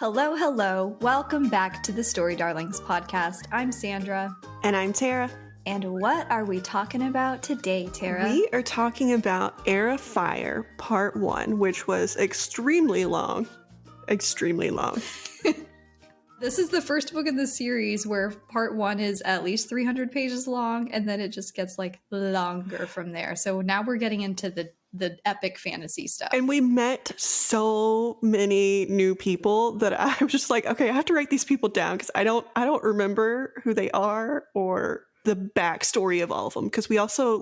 Hello, hello. Welcome back to the Story Darlings podcast. I'm Sandra. And I'm Tera. And what are we talking about today, Tera? We are talking about Heir of Fire, Part 1, which was extremely long. Extremely long. This is the first book in the series where Part 1 is at least 300 pages long, and then it just gets like longer from there. So now we're getting into the epic fantasy stuff. And we met so many new people that I'm just like, okay, I have to write these people down because I don't remember who they are or the backstory of all of them, because we also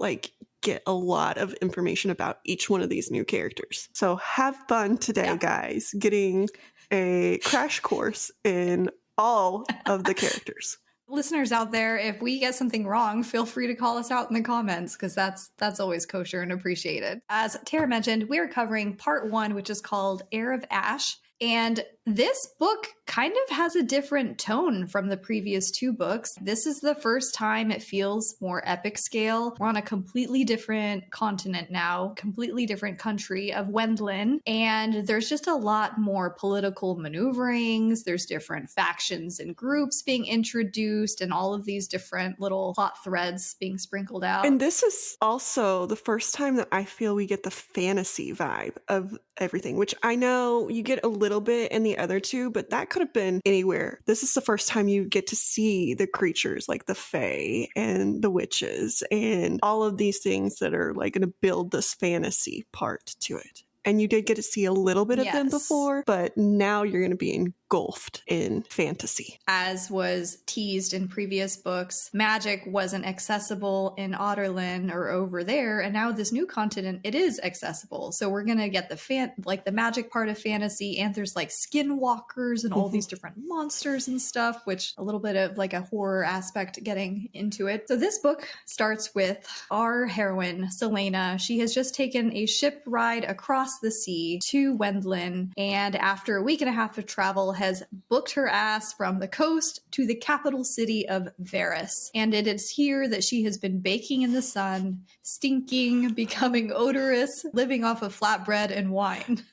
get a lot of information about each one of these new characters. So have fun today, guys, getting a crash course in all of the characters. Listeners out there, if we get something wrong, feel free to call us out in the comments, because that's always kosher and appreciated. As Tera mentioned, we're covering Part 1, which is called Heir of Ash. And this book kind of has a different tone from the previous two books. This is the first time it feels more epic scale. We're on a completely different continent now, completely different country of Wendlyn. And there's just a lot more political maneuverings. There's different factions and groups being introduced and all of these different little plot threads being sprinkled out. And this is also the first time that I feel we get the fantasy vibe of everything, which I know you get a little bit in the other two, but that could have been anywhere. This is the first time you get to see the creatures like the fae and the witches and all of these things that are like going to build this fantasy part to it. And you did get to see a little bit of them before, but now you're going to be engulfed in fantasy. As was teased in previous books, magic wasn't accessible in Otterlyn or over there, and now this new continent, it is accessible. So we're going to get the magic part of fantasy, and there's like skinwalkers and all these different monsters and stuff, which a little bit of like a horror aspect getting into it. So this book starts with our heroine, Selena. She has just taken a ship ride across the sea to Wendlyn, and after a week and a half of travel has booked her ass from the coast to the capital city of Varys. And it is here that she has been baking in the sun, stinking, becoming odorous, living off of flatbread and wine.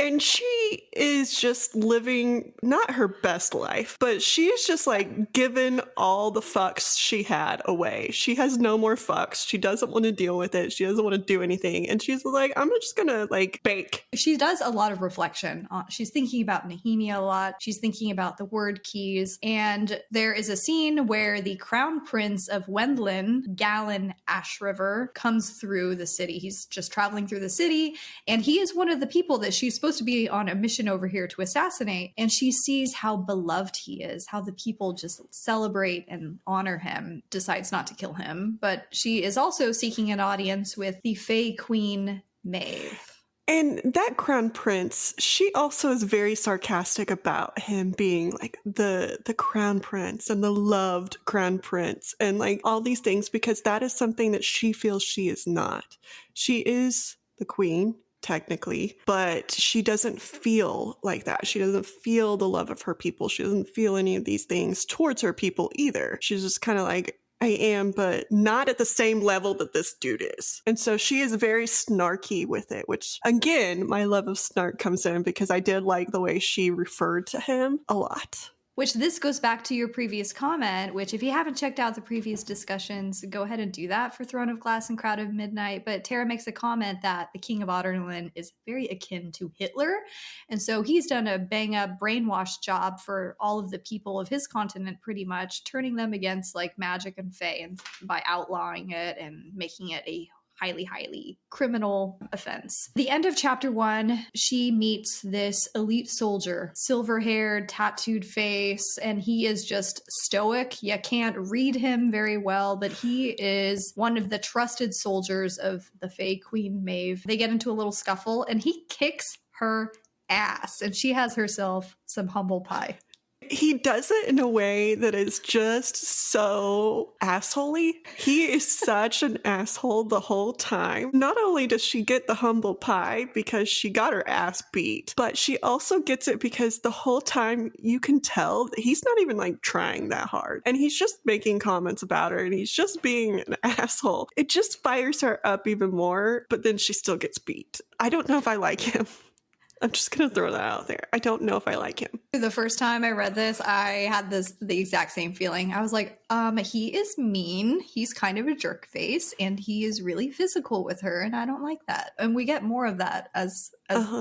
And she is just living not her best life, but she is just like giving all the fucks she had away. She has no more fucks. She doesn't want to deal with it. She doesn't want to do anything. And she's like, I'm just gonna like bake. She does a lot of reflection. She's thinking about Nehemia a lot. She's thinking about the word keys. And there is a scene where the crown prince of Wendlyn, Galen Ashriver, comes through the city. He's just traveling through the city. And he is one of the people that she's supposed to be on a mission over here to assassinate, and she sees how beloved he is, how the people just celebrate and honor him, decides not to kill him. But she is also seeking an audience with the Fae Queen Maeve. And that crown prince, she also is very sarcastic about him being like the crown prince and the loved crown prince and like all these things, because that is something that she feels she is not. She is the queen, technically, but she doesn't feel like that. She doesn't feel the love of her people. She doesn't feel any of these things towards her people either. She's just kind of like, I am, but not at the same level that this dude is. And so she is very snarky with it, which again, my love of snark comes in because I did like the way she referred to him a lot. Which this goes back to your previous comment, which if you haven't checked out the previous discussions, go ahead and do that for Throne of Glass and Crowd of Midnight. But Tera makes a comment that the King of Otterlyn is very akin to Hitler. And so he's done a bang-up brainwash job for all of the people of his continent, pretty much, turning them against like magic and fae, and by outlawing it and making it a highly criminal offense. The end of chapter 1, she meets this elite soldier, silver-haired, tattooed face, and he is just stoic. You can't read him very well, but he is one of the trusted soldiers of the Fae Queen Maeve. They get into a little scuffle, and he kicks her ass, and she has herself some humble pie. He does it in a way that is just so assholey. He is such an asshole the whole time. Not only does she get the humble pie because she got her ass beat, but she also gets it because the whole time you can tell that he's not even like trying that hard. And he's just making comments about her and he's just being an asshole. It just fires her up even more, but then she still gets beat. I don't know if I like him. I'm just going to throw that out there. I don't know if I like him. The first time I read this, I had the exact same feeling. I was like, he is mean. He's kind of a jerk face, and he is really physical with her, and I don't like that. And we get more of that as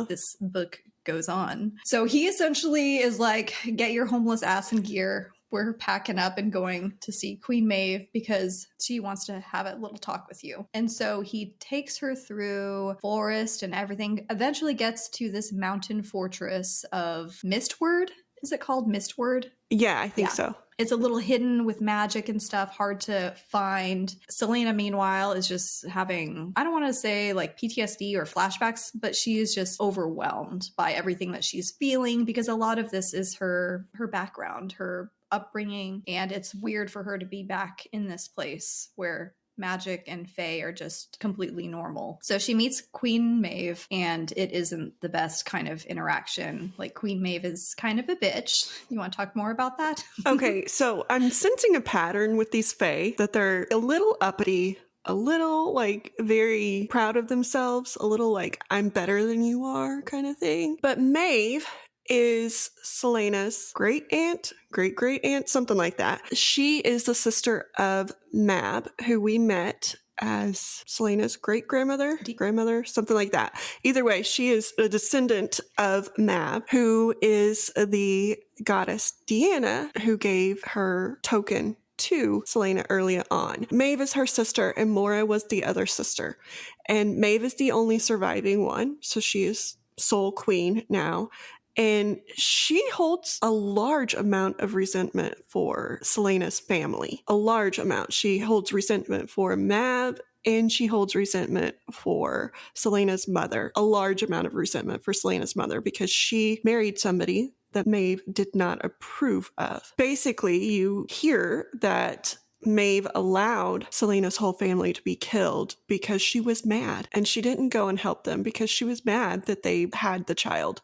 this book goes on. So he essentially is like, get your homeless ass in gear. We're packing up and going to see Queen Maeve because she wants to have a little talk with you. And so he takes her through forest and everything, eventually gets to this mountain fortress of Mistward. Is it called Mistward? Yeah, I think so. It's a little hidden with magic and stuff, hard to find. Selena, meanwhile, is just having, I don't want to say like PTSD or flashbacks, but she is just overwhelmed by everything that she's feeling because a lot of this is her background, her upbringing, and it's weird for her to be back in this place where magic and fae are just completely normal. So she meets Queen Maeve, and it isn't the best kind of interaction. Like, Queen Maeve is kind of a bitch. You want to talk more about that? Okay, so I'm sensing a pattern with these fae, that they're a little uppity, a little like very proud of themselves, a little like I'm better than you are kind of thing. But Maeve is Selena's great aunt, something like that. She is the sister of Mab, who we met as Selena's grandmother, something like that. Either way, she is a descendant of Mab, who is the goddess Deanna, who gave her token to Selena early on. Maeve is her sister, and Mora was the other sister. And Maeve is the only surviving one, so she is sole queen now. And she holds a large amount of resentment for Selena's family. A large amount. She holds resentment for Mab, and she holds resentment for Selena's mother. A large amount of resentment for Selena's mother because she married somebody that Maeve did not approve of. Basically, you hear that Maeve allowed Selena's whole family to be killed because she was mad, and she didn't go and help them because she was mad that they had the child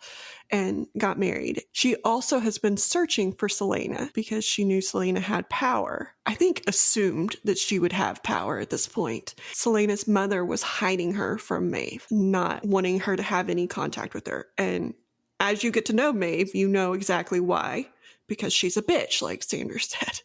and got married. She also has been searching for Selena because she knew Selena had power. I think assumed that she would have power at this point. Selena's mother was hiding her from Maeve, not wanting her to have any contact with her. And as you get to know Maeve, you know exactly why. Because she's a bitch, like Sandra said.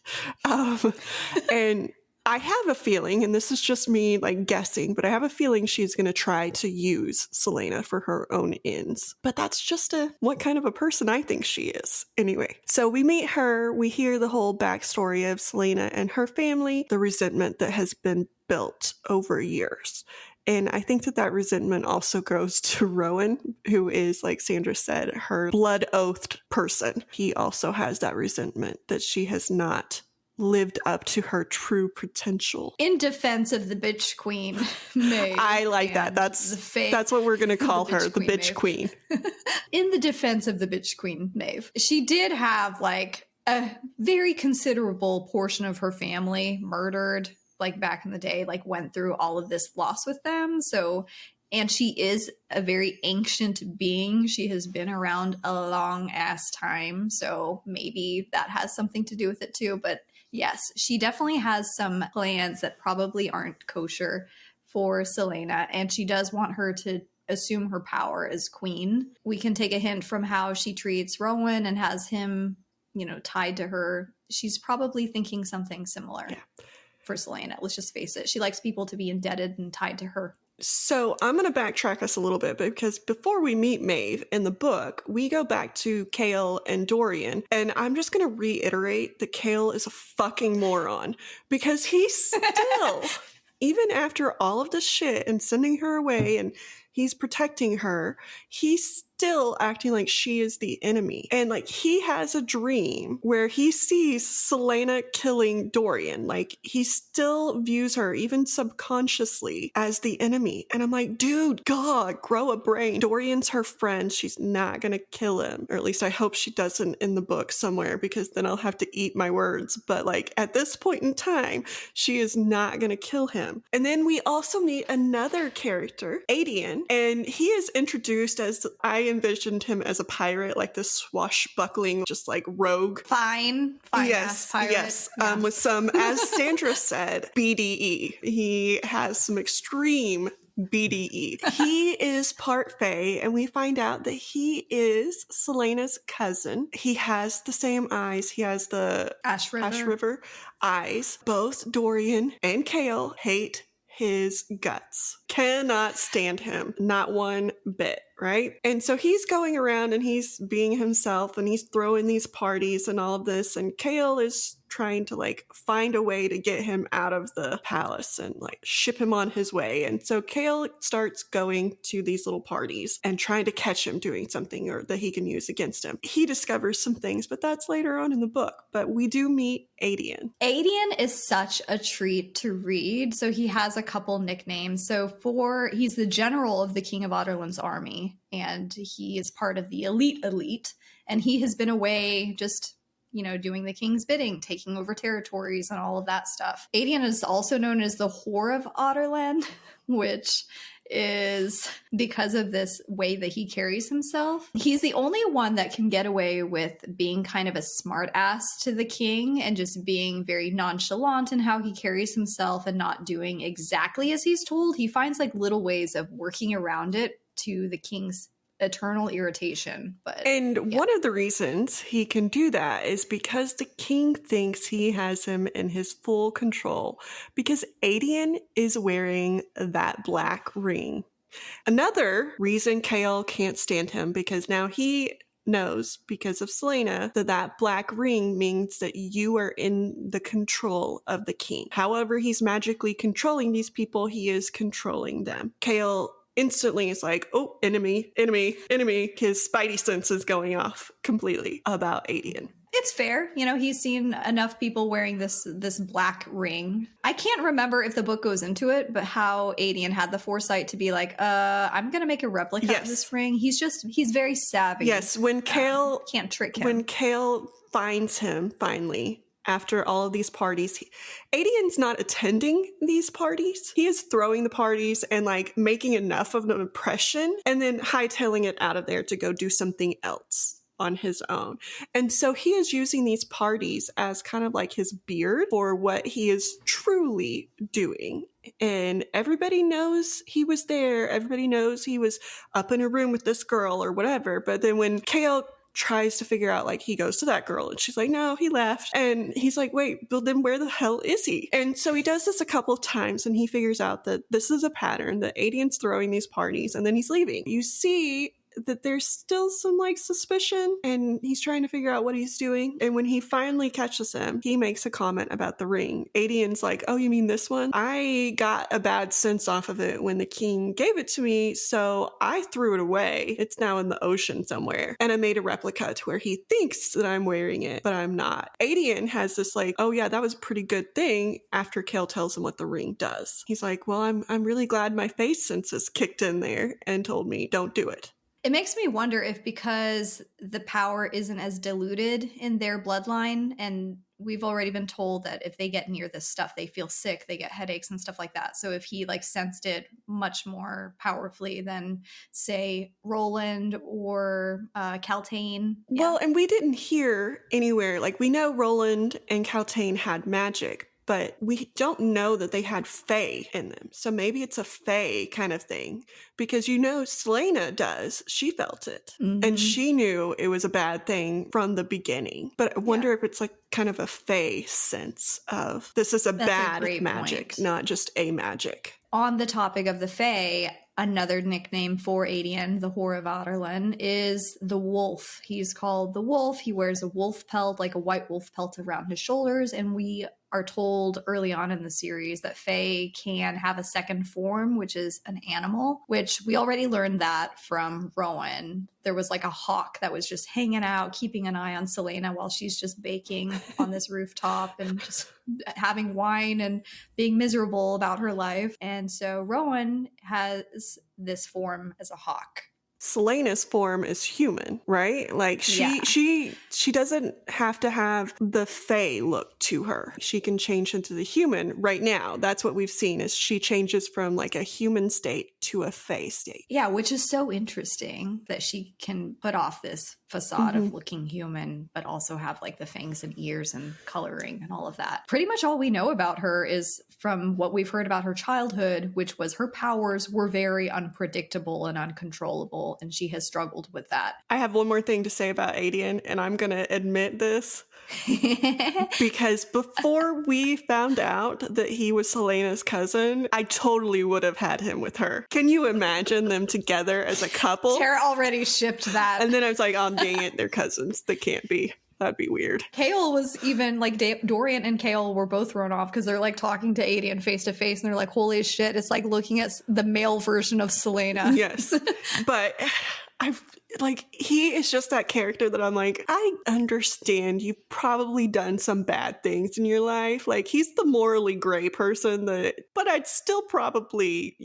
And I have a feeling, and this is just me like guessing, but I have a feeling she's going to try to use Selena for her own ends. But that's just what kind of a person I think she is. Anyway, so we meet her, we hear the whole backstory of Selena and her family, the resentment that has been built over years. And I think that resentment also goes to Rowan, who is, like Sandra said, her blood-oathed person. He also has that resentment that she has not lived up to her true potential. In defense of the bitch queen, Maeve. I like that. That's what we're going to call her, the bitch queen. In the defense of the bitch queen, Maeve, she did have like a very considerable portion of her family murdered, like back in the day, like went through all of this loss with them. So, and she is a very ancient being. She has been around a long ass time. So maybe that has something to do with it too. But yes, she definitely has some plans that probably aren't kosher for Selena. And she does want her to assume her power as queen. We can take a hint from how she treats Rowan and has him, tied to her. She's probably thinking something similar. Yeah. For Selena, let's just face it. She likes people to be indebted and tied to her. So I'm going to backtrack us a little bit because before we meet Maeve in the book, we go back to Chaol and Dorian. And I'm just going to reiterate that Chaol is a fucking moron because he's still, even after all of this shit and sending her away and he's protecting her, he's still acting like she is the enemy. And like he has a dream where he sees Selena killing Dorian. Like he still views her, even subconsciously, as the enemy. And I'm like, dude, God, grow a brain. Dorian's her friend. She's not gonna kill him. Or at least I hope she doesn't in the book somewhere, because then I'll have to eat my words. But like at this point in time, she is not gonna kill him. And then we also meet another character, Aedion, and he is introduced as, I envisioned him as a pirate, like this swashbuckling, just like rogue. Fine Yes, pirate. yes. Yeah. With some, as Sandra said, BDE. He has some extreme BDE. He is part Fae, and we find out that he is Celaena's cousin. He has the same eyes. He has the Ash River. River eyes. Both Dorian and Kale hate his guts. Cannot stand him. Not one bit, right? And so he's going around and he's being himself and he's throwing these parties and all of this. And Kale is trying to like find a way to get him out of the palace and like ship him on his way. And so Kale starts going to these little parties and trying to catch him doing something or that he can use against him. He discovers some things, but that's later on in the book. But we do meet Aedion. Aedion is such a treat to read. So he has a couple nicknames. So he's the general of the King of Adarlan's army, and he is part of the elite. And he has been away just doing the king's bidding, taking over territories and all of that stuff. Aedion is also known as the Heir of Adarlan, which is because of this way that he carries himself. He's the only one that can get away with being kind of a smart ass to the king and just being very nonchalant in how he carries himself and not doing exactly as he's told. He finds like little ways of working around it to the king's eternal irritation. One of the reasons he can do that is because the king thinks he has him in his full control, because Aedion is wearing that black ring. Another reason Kale can't stand him, because now he knows, because of Celaena, that black ring means that you are in the control of the king. However he's magically controlling these people, he is controlling them. Kale instantly is like, oh, enemy. His spidey sense is going off completely about Aedion. It's fair. He's seen enough people wearing this black ring. I can't remember if the book goes into it, but how Aedion had the foresight to be like, I'm going to make a replica of this ring. He's very savvy. Yes, when Kale... can't trick him. When Kale finds him, finally, after all of these parties, Aedion's not attending these parties. He is throwing the parties and like making enough of an impression and then hightailing it out of there to go do something else on his own. And so he is using these parties as kind of like his beard for what he is truly doing. And everybody knows he was there. Everybody knows he was up in a room with this girl or whatever. But then when Kale tries to figure out, like, he goes to that girl and she's like, no, he left. And he's like, wait, but then where the hell is he? And so he does this a couple of times and he figures out that this is a pattern, that Aedion's throwing these parties and then he's leaving. You see that there's still some like suspicion and he's trying to figure out what he's doing. And when he finally catches him, he makes a comment about the ring. Aedion's like, oh, you mean this one? I got a bad sense off of it when the king gave it to me, so I threw it away. It's now in the ocean somewhere. And I made a replica to where he thinks that I'm wearing it, but I'm not. Aedion has this like, oh yeah, that was a pretty good thing, after Kale tells him what the ring does. He's like, well, I'm really glad my face senses kicked in there and told me, don't do it. It makes me wonder if because the power isn't as diluted in their bloodline, and we've already been told that if they get near this stuff, they feel sick, they get headaches and stuff like that. So if he like sensed it much more powerfully than, say, Roland or Kaltain. Yeah. Well, and we didn't hear anywhere, like we know Roland and Kaltain had magic, but we don't know that they had Fae in them. So maybe it's a Fae kind of thing. Because Celaena does. She felt it. Mm-hmm. And she knew it was a bad thing from the beginning. But I wonder if it's like kind of a Fae sense of this is That's bad magic, point. Not just a magic. On the topic of the Fae, another nickname for Aedion, the Heir of Adarlan, is the Wolf. He's called the Wolf. He wears a wolf pelt, like a white wolf pelt around his shoulders. And we are told early on in the series that Fae can have a second form, which is an animal, which we already learned that from Rowan. There was like a hawk that was just hanging out, keeping an eye on Celaena while she's just baking on this rooftop and just having wine and being miserable about her life. And so Rowan has this form as a hawk. Celaena's form is human, right? Like she doesn't have to have the Fae look to her. She can change into the human right now. That's what we've seen, is she changes from like a human state to a Fae state. Yeah, which is so interesting that she can put off this facade of looking human, but also have like the fangs and ears and coloring and all of that. Pretty much all we know about her is from what we've heard about her childhood, which was her powers were very unpredictable and uncontrollable, and she has struggled with that. I have one more thing to say about Aedion, and I'm going to admit this. Because before we found out that he was Celaena's cousin, I totally would have had him with her. Can you imagine them together as a couple? Tara already shipped that. And then I was like, oh, dang it, they're cousins. They can't be. That'd be weird. Kale was even like Dorian and Kale were both thrown off because they're like talking to Aedion face to face and they're like, holy shit, it's like looking at the male version of Celaena. Yes. But he is just that character that I'm like, I understand you've probably done some bad things in your life. Like, he's the morally gray person but I'd still probably,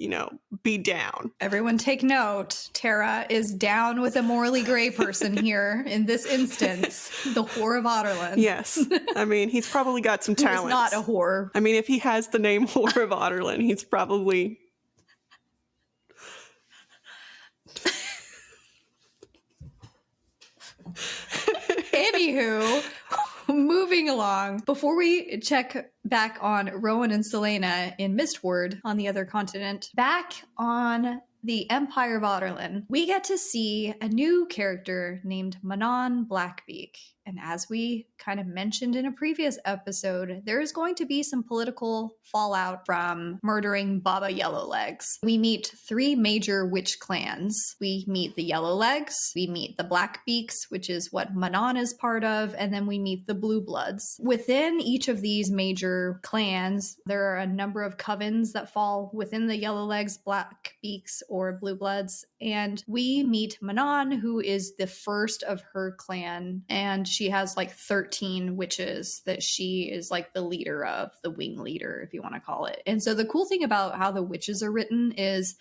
be down. Everyone take note. Tara is down with a morally gray person here in this instance. The whore of Otterlyn. Yes. I mean, he's probably got some talent. He's not a whore. I mean, if he has the name Whore of Otterlyn, he's probably... Anywho, moving along. Before we check back on Rowan and Celaena in Mistward on the other continent, back on the Empire of Otterlyn, we get to see a new character named Manon Blackbeak. And as we kind of mentioned in a previous episode, there is going to be some political fallout from murdering Baba Yellowlegs. We meet 3 major witch clans. We meet the Yellowlegs, we meet the Blackbeaks, which is what Manon is part of, and then we meet the Blue Bloods. Within each of these major clans, there are a number of covens that fall within the Yellowlegs, Blackbeaks, or Blue Bloods, and we meet Manon, who is the first of her clan, and she has like 13 witches that she is like the leader of, the wing leader, if you want to call it. And so the cool thing about how the witches are written is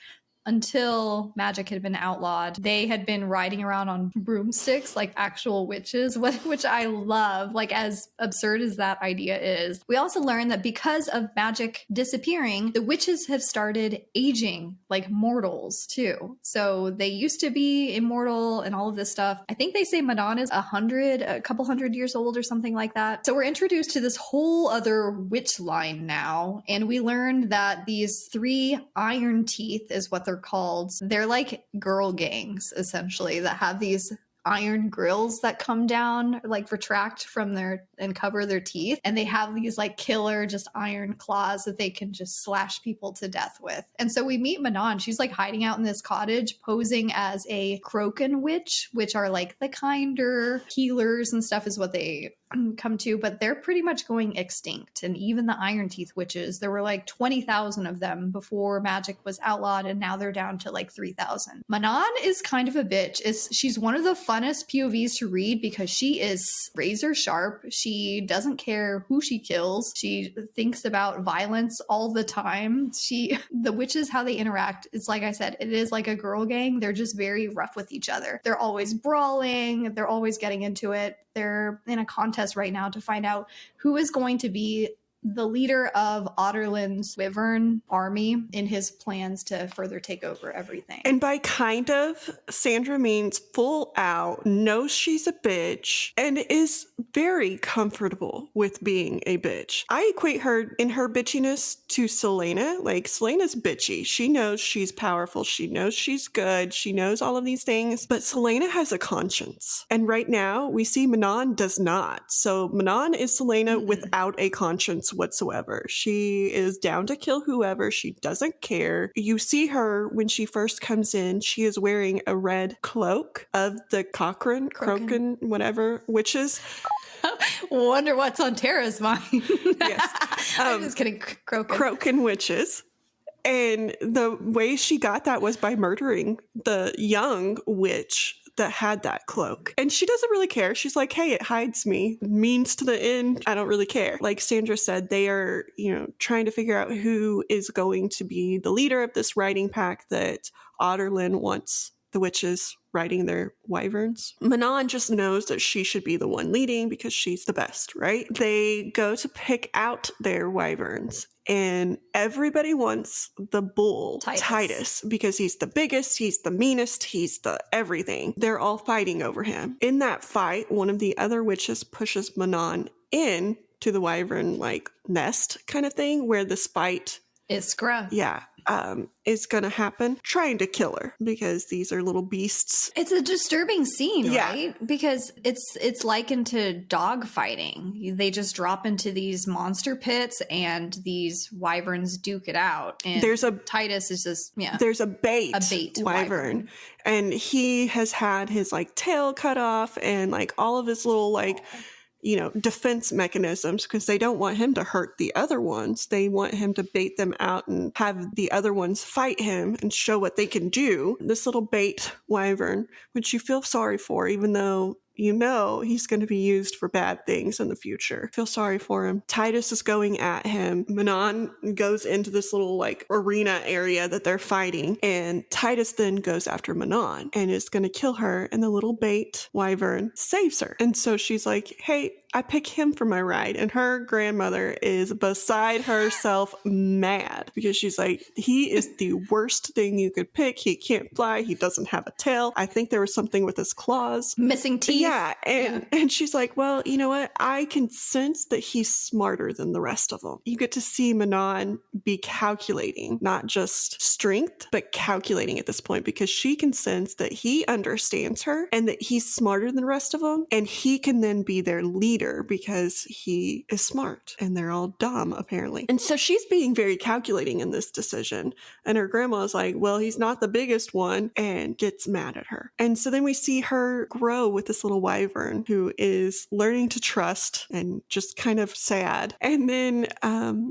until magic had been outlawed, they had been riding around on broomsticks like actual witches, which I love, like as absurd as that idea is. We also learned that because of magic disappearing, the witches have started aging like mortals too. So they used to be immortal and all of this stuff. I think they say Manon is a couple hundred years old or something like that. So we're introduced to this whole other witch line now. And we learned that these 3 iron teeth is what they're called. They're like girl gangs, essentially, that have these iron grills that come down, like retract from their and cover their teeth. And they have these like killer just iron claws that they can just slash people to death with. And so we meet Manon. She's like hiding out in this cottage posing as a Croken witch, which are like the kinder healers and stuff is what they come to, but they're pretty much going extinct. And even the Iron Teeth witches, there were like 20,000 of them before magic was outlawed, and now they're down to like 3,000. Manon is kind of a bitch. She's one of the funnest POVs to read because she is razor sharp. She doesn't care who she kills. She thinks about violence all the time. The witches, how they interact, it's like I said, it is like a girl gang. They're just very rough with each other. They're always brawling. They're always getting into it. They're in a contest right now to find out who is going to be the leader of Otterlyn's wyvern army in his plans to further take over everything. And by kind of, Sandra means full out, knows she's a bitch, and is very comfortable with being a bitch. I equate her in her bitchiness to Celaena. Like, Celaena's bitchy. She knows she's powerful. She knows she's good. She knows all of these things. But Celaena has a conscience. And right now, we see Manon does not. So Manon is Celaena without a conscience whatsoever. She is down to kill whoever. She doesn't care. You see her when she first comes in. She is wearing a red cloak of the Croken, whatever, witches. Wonder what's on Tara's mind. Yes. I'm just kidding. Croken witches. And the way she got that was by murdering the young witch that had that cloak. And she doesn't really care. She's like, hey, it hides me. Means to the end. I don't really care. Like Sandra said, they are, trying to figure out who is going to be the leader of this riding pack that Otterlyn wants the witches riding their wyverns. Manon just knows that she should be the one leading because she's the best, right? They go to pick out their wyverns. And everybody wants the bull, Titus, because he's the biggest, he's the meanest, he's the everything. They're all fighting over him. In that fight, one of the other witches pushes Manon in to the wyvern like nest kind of thing where the spite is is gonna happen, trying to kill her because these are little beasts. It's a disturbing scene, right? Because it's likened to dog fighting. They just drop into these monster pits and these wyverns duke it out. And Titus is just there's a bait wyvern, and he has had his like tail cut off and like all of his little defense mechanisms because they don't want him to hurt the other ones. They want him to bait them out and have the other ones fight him and show what they can do. This little bait wyvern, which you feel sorry for, even though he's going to be used for bad things in the future. Feel sorry for him. Titus is going at him. Manon goes into this little like arena area that they're fighting, and Titus then goes after Manon and is going to kill her, and the little bait wyvern saves her. And so she's like, hey, I pick him for my ride. And her grandmother is beside herself mad because she's like, he is the worst thing you could pick. He can't fly. He doesn't have a tail. I think there was something with his claws. Missing teeth. Yeah. And she's like, well, you know what? I can sense that he's smarter than the rest of them. You get to see Manon be calculating, not just strength, but calculating at this point because she can sense that he understands her and that he's smarter than the rest of them. And he can then be their leader because he is smart and they're all dumb apparently. And so she's being very calculating in this decision. And her grandma's like, well, he's not the biggest one, and gets mad at her. And so then we see her grow with this little wyvern who is learning to trust and just kind of sad. And then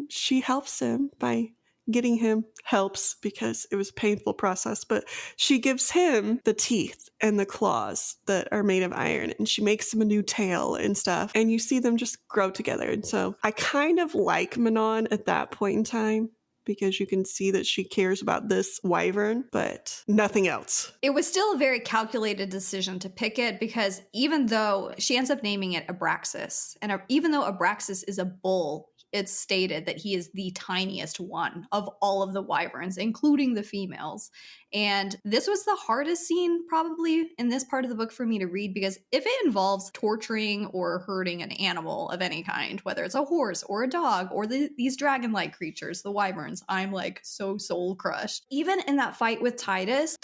she helps him by getting him helps because it was a painful process, but she gives him the teeth and the claws that are made of iron, and she makes him a new tail and stuff, and you see them just grow together. And so I kind of like Manon at that point in time because you can see that she cares about this wyvern, but nothing else. It was still a very calculated decision to pick it because even though she ends up naming it Abraxas, and even though Abraxas is a bull, it's stated that he is the tiniest one of all of the wyverns, including the females. And this was the hardest scene probably in this part of the book for me to read because if it involves torturing or hurting an animal of any kind, whether it's a horse or a dog or these dragon-like creatures, the wyverns, I'm like so soul crushed. Even in that fight with Titus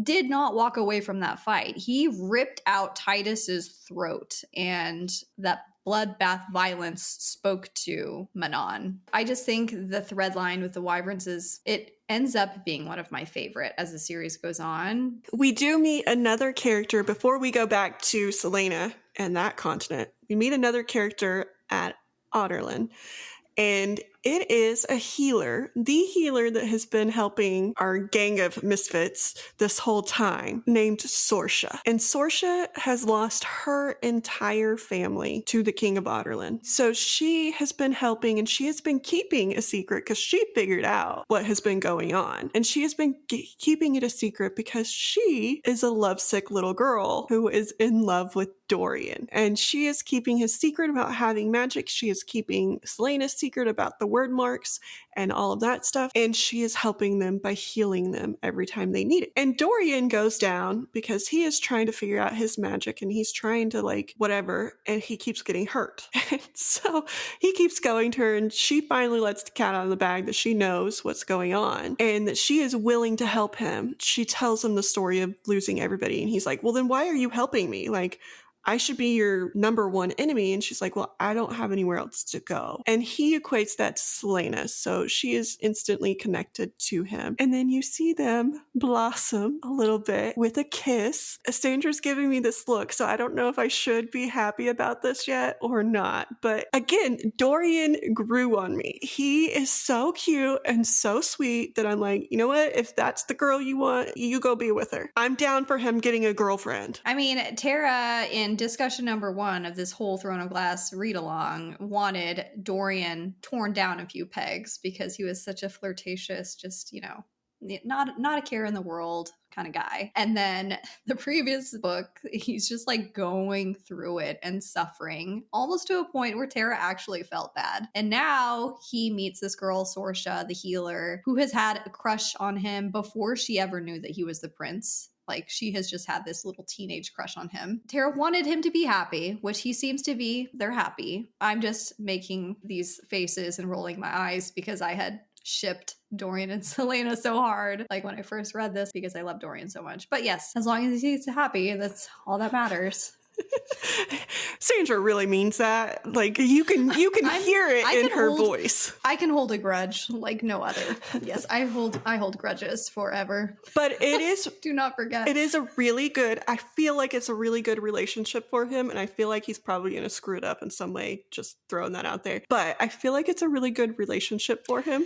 did not walk away from that fight. He ripped out Titus's throat, and that bloodbath violence spoke to Manon. I just think the thread line with the wyverns it ends up being one of my favorite as the series goes on. We do meet another character before we go back to Selena and that continent. We meet another character at Otterlyn, and it is a healer, the healer that has been helping our gang of misfits this whole time, named Sorsha. And Sorsha has lost her entire family to the King of Otterlyn. So she has been helping, and she has been keeping a secret because she figured out what has been going on. And she has been keeping it a secret because she is a lovesick little girl who is in love with Dorian. And she is keeping his secret about having magic. She is keeping Selena's secret about the wyrdmarks and all of that stuff. And she is helping them by healing them every time they need it. And Dorian goes down because he is trying to figure out his magic and he's trying to whatever, and he keeps getting hurt. And so he keeps going to her, and she finally lets the cat out of the bag that she knows what's going on and that she is willing to help him. She tells him the story of losing everybody, and he's like, well, then why are you helping me? I should be your number one enemy. And she's like, well, I don't have anywhere else to go. And he equates that to Selena. So she is instantly connected to him. And then you see them blossom a little bit with a kiss. Sandra's giving me this look, so I don't know if I should be happy about this yet or not. But again, Dorian grew on me. He is so cute and so sweet that I'm like, you know what? If that's the girl you want, you go be with her. I'm down for him getting a girlfriend. I mean, Tera in discussion number 1 of this whole Throne of Glass read-along wanted Dorian torn down a few pegs because he was such a flirtatious, just, not a care in the world kind of guy. And then the previous book, he's just like going through it and suffering almost to a point where Tera actually felt bad. And now he meets this girl, Sorsha, the healer, who has had a crush on him before she ever knew that he was the prince. Like, she has just had this little teenage crush on him. Tera wanted him to be happy, which he seems to be. They're happy. I'm just making these faces and rolling my eyes because I had shipped Dorian and Celaena so hard, like when I first read this, because I love Dorian so much. But yes, as long as he's happy, that's all that matters. Sandra really means that. Like, you can hear it in her voice. I can hold a grudge like no other. Yes, I hold grudges forever. But it is do not forget. It is a really good, I feel like it's a really good relationship for him, and I feel like he's probably going to screw it up in some way, just throwing that out there. But I feel like it's a really good relationship for him.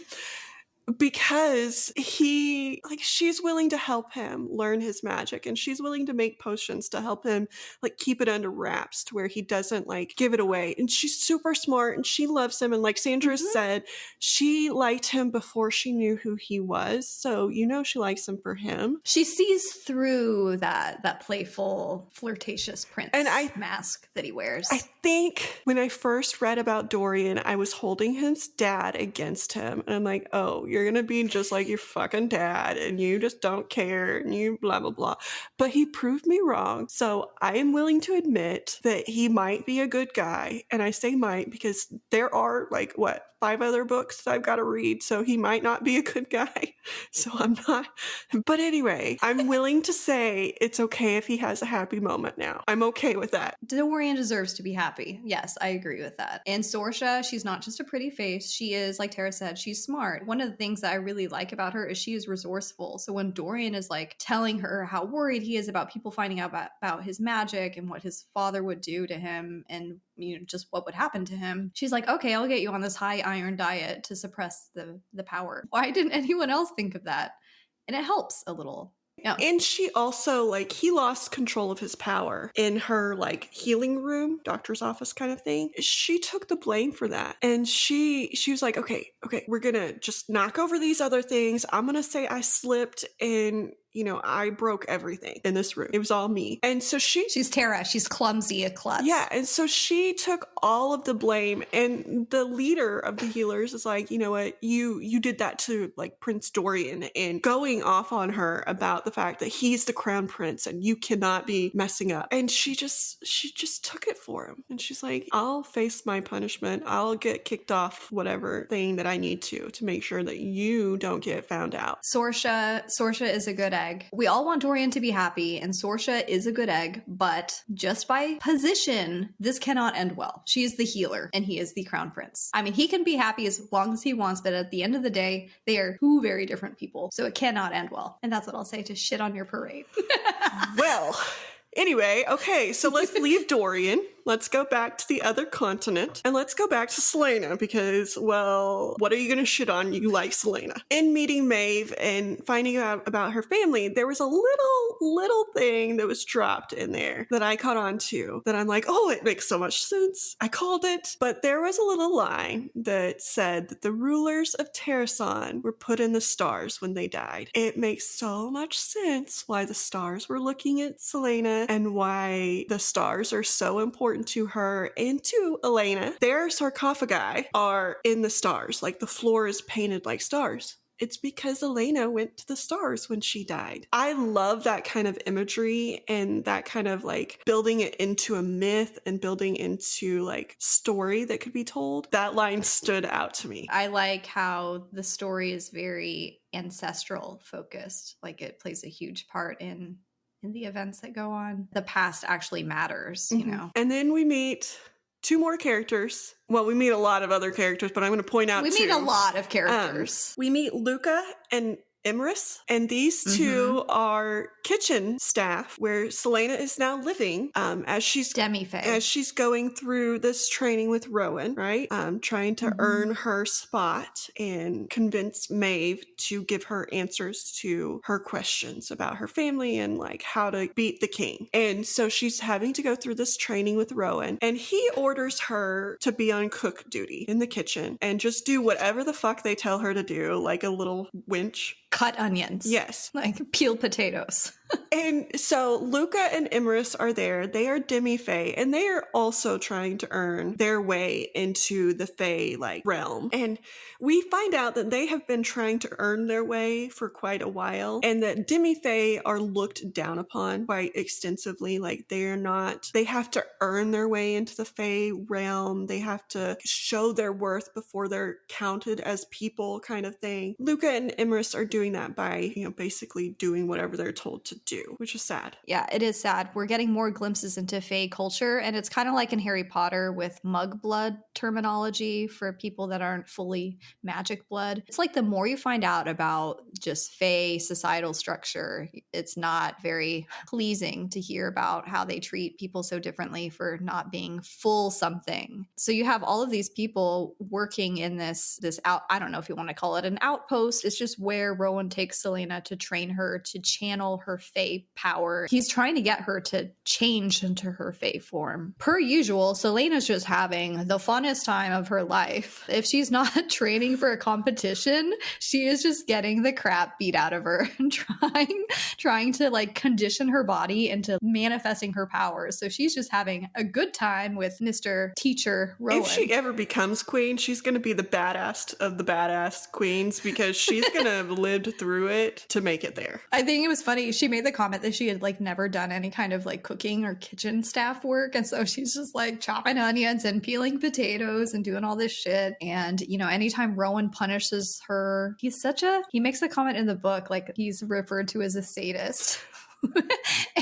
Because she's willing to help him learn his magic, and she's willing to make potions to help him like keep it under wraps to where he doesn't like give it away. And she's super smart and she loves him. And like Sandra said, she liked him before she knew who he was. So, she likes him for him. She sees through that playful, flirtatious prince mask that he wears. I think when I first read about Dorian, I was holding his dad against him. And I'm like, oh, you're going to be just like your fucking dad and you just don't care and you blah, blah, blah. But he proved me wrong. So I am willing to admit that he might be a good guy. And I say might because there are 5 other books that I've got to read. So he might not be a good guy. So I'm not. But anyway, I'm willing to say it's okay if he has a happy moment now. I'm okay with that. Dorian deserves to be happy. Yes, I agree with that. And Sorsha, she's not just a pretty face. She is, like Tera said, she's smart. One of the things that I really like about her is she is resourceful. So when Dorian is like telling her how worried he is about people finding out about his magic and what his father would do to him and just what would happen to him, she's like, okay, I'll get you on this high iron diet to suppress the power. Why didn't anyone else think of that? And it helps a little. Yeah. And she also, he lost control of his power in her, healing room, doctor's office kind of thing. She took the blame for that. And she was like, okay, we're going to just knock over these other things. I'm going to say I slipped and I broke everything in this room. It was all me. And so she's Tera. She's clumsy, a klutz. Yeah. And so she took all of the blame, and the leader of the healers is like, you know what, you did that to Prince Dorian, and going off on her about the fact that he's the crown prince and you cannot be messing up. And she just took it for him. And she's like, I'll face my punishment. I'll get kicked off whatever thing that I need to make sure that you don't get found out. Sorsha is a good egg. We all want Dorian to be happy, and Sorsha is a good egg, but just by position, this cannot end well. She is the healer, and he is the crown prince. I mean, he can be happy as long as he wants, but at the end of the day, they are two very different people, so it cannot end well. And that's what I'll say to shit on your parade. Well, anyway, okay, so let's leave Dorian. Let's go back to the other continent, and let's go back to Celaena because, well, what are you going to shit on? You like Celaena. In meeting Maeve and finding out about her family, there was a little thing that was dropped in there that I caught on to that I'm like, oh, it makes so much sense. I called it. But there was a little line that said that the rulers of Terrasan were put in the stars when they died. It makes so much sense why the stars were looking at Celaena and why the stars are so important to her and to Elena. Their sarcophagi are in the stars, the floor is painted like stars. It's because Elena went to the stars when she died. I love that kind of imagery and that kind of building it into a myth and building into story that could be told. That line stood out to me. I like how the story is very ancestral focused. It plays a huge part in the events that go on. The past actually matters, And then we meet 2 more characters. Well, we meet a lot of other characters, but I'm going to point out we meet a lot of characters. We meet Luca and Imrys, and these 2 are kitchen staff where Celaena is now living as she's Demi-Fae. As she's going through this training with Rowan, right? Trying to earn her spot and convince Maeve to give her answers to her questions about her family and how to beat the king. And so she's having to go through this training with Rowan, and he orders her to be on cook duty in the kitchen and just do whatever the fuck they tell her to do, like a little wench. cut onions. Yes. Like peel potatoes. And so Luca and Imrys are there. They are demi-fae, and they are also trying to earn their way into the fae like realm. And we find out that they have been trying to earn their way for quite a while, and that demi-fae are looked down upon quite extensively. Like they have to earn their way into the fae realm. They have to show their worth before they're counted as people, kind of thing. Luca and Imrys are doing that by, basically doing whatever they're told to do, which is sad. Yeah, it is sad. We're getting more glimpses into fae culture, and it's kind of like in Harry Potter with mug blood terminology for people that aren't fully magic blood. It's like the more you find out about just fae societal structure, it's not very pleasing to hear about how they treat people so differently for not being full something. So you have all of these people working in this out, I don't know if you want to call it an outpost. It's just where Rowan takes Celaena to train her to channel her fae power. He's trying to get her to change into her fae form. Per usual, Celaena's just having the funnest time of her life. If she's not training for a competition, she is just getting the crap beat out of her and trying to like condition her body into manifesting her powers. So she's just having a good time with Mr. Teacher Rowan. If she ever becomes queen, she's going to be the badass of the badass queens, because she's going to have lived through it to make it there. I think it was funny. She made the comment that she had like never done any kind of like cooking or kitchen staff work. And so she's just like chopping onions and peeling potatoes and doing all this shit. And, anytime Rowan punishes her, he makes a comment in the book, like he's referred to as a sadist.